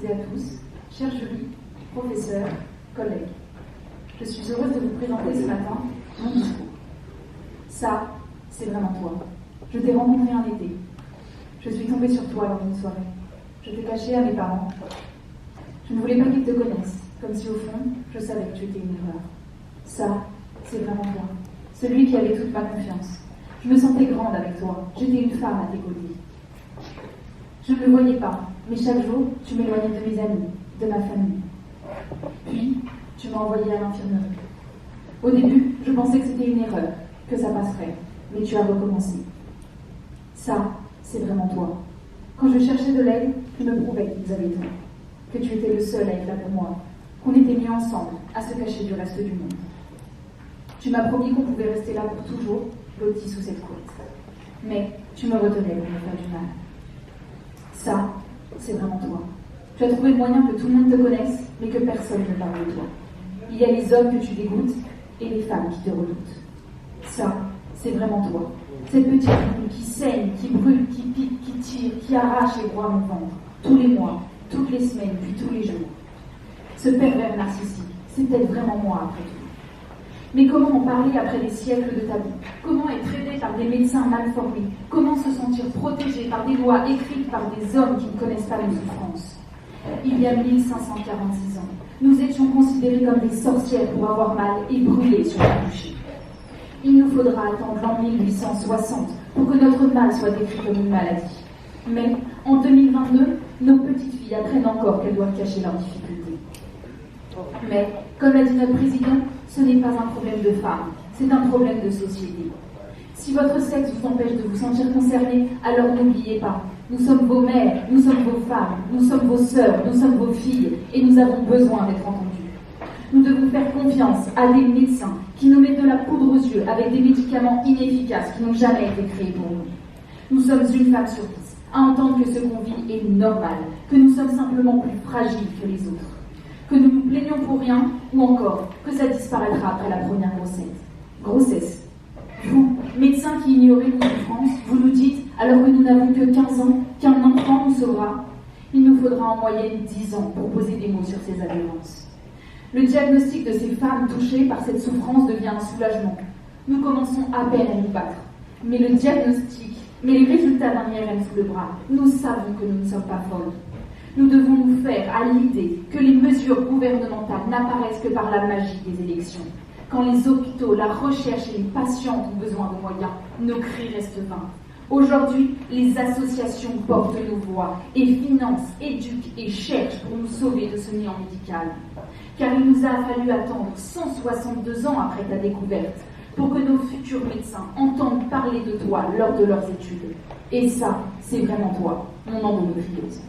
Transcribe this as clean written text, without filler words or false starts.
toutes et à tous, chère Julie, professeurs, collègues. Je suis heureuse de vous présenter ce matin mon discours. Ça, c'est vraiment toi. Je t'ai rencontré un été. Je suis tombée sur toi lors d'une soirée. Je t'ai caché à mes parents. Je ne voulais pas qu'ils te connaissent, comme si au fond, je savais que tu étais une erreur. Ça, c'est vraiment toi. Celui qui avait toute ma confiance. Je me sentais grande avec toi. J'étais une femme à tes côtés. Je ne le voyais pas, mais chaque jour, tu m'éloignais de mes amis, de ma famille. Puis, tu m'as envoyée à l'infirmerie. Au début, je pensais que c'était une erreur, que ça passerait, mais tu as recommencé. Ça, c'est vraiment toi. Quand je cherchais de l'aide, tu me prouvais que nous avions tort, que tu étais le seul à être là pour moi, qu'on était mis ensemble, à se cacher du reste du monde. Tu m'as promis qu'on pouvait rester là pour toujours, blottis sous cette couette. Mais tu me retenais pour me faire du mal. Ça, c'est vraiment toi. Tu as trouvé le moyen que tout le monde te connaisse, mais que personne ne parle de toi. Il y a les hommes que tu dégoûtes et les femmes qui te redoutent. Ça, c'est vraiment toi. Cette petite boule qui saigne, qui brûle, qui pique, qui tire, qui arrache et broie mon ventre. Tous les mois, toutes les semaines, puis tous les jours. Ce pervers narcissique, c'est peut-être vraiment moi après tout. Mais comment en parler après des siècles de tabous? Comment être aidé par des médecins mal formés? Comment se sentir protégé par des lois écrites par des hommes qui ne connaissent pas nos souffrances? Il y a 1546 ans, nous étions considérés comme des sorcières pour avoir mal et brûlés sur le bûcher. Il nous faudra attendre l'an 1860 pour que notre mal soit décrit comme une maladie. Mais en 2022, nos petites filles apprennent encore qu'elles doivent cacher leurs difficultés. Mais, comme l'a dit notre président, ce n'est pas un problème de femmes, c'est un problème de société. Si votre sexe vous empêche de vous sentir concerné, alors n'oubliez pas, nous sommes vos mères, nous sommes vos femmes, nous sommes vos sœurs, nous sommes vos filles, et nous avons besoin d'être entendus. Nous devons faire confiance à des médecins qui nous mettent de la poudre aux yeux avec des médicaments inefficaces qui n'ont jamais été créés pour nous. Nous sommes une femme sur 10 à entendre que ce qu'on vit est normal, que nous sommes simplement plus fragiles que les autres, que nous nous plaignons pour rien, ou encore que ça disparaîtra après la première grossesse. Vous, médecins qui ignorez nos souffrances, vous nous dites, alors que nous n'avons que 15 ans, qu'un enfant nous sauvera. Il nous faudra en moyenne 10 ans pour poser des mots sur ces avérances. Le diagnostic de ces femmes touchées par cette souffrance devient un soulagement. Nous commençons à peine à nous battre. Mais le diagnostic, mais les résultats d'un IRM sous le bras, nous savons que nous ne sommes pas folles. Nous devons nous faire à l'idée que les mesures gouvernementales n'apparaissent que par la magie des élections. Quand les hôpitaux, la recherche et les patients ont besoin de moyens, nos cris restent vains. Aujourd'hui, les associations portent nos voix et financent, éduquent et cherchent pour nous sauver de ce néant médical. Car il nous a fallu attendre 162 ans après ta découverte pour que nos futurs médecins entendent parler de toi lors de leurs études. Et ça, c'est vraiment toi, mon endométriose.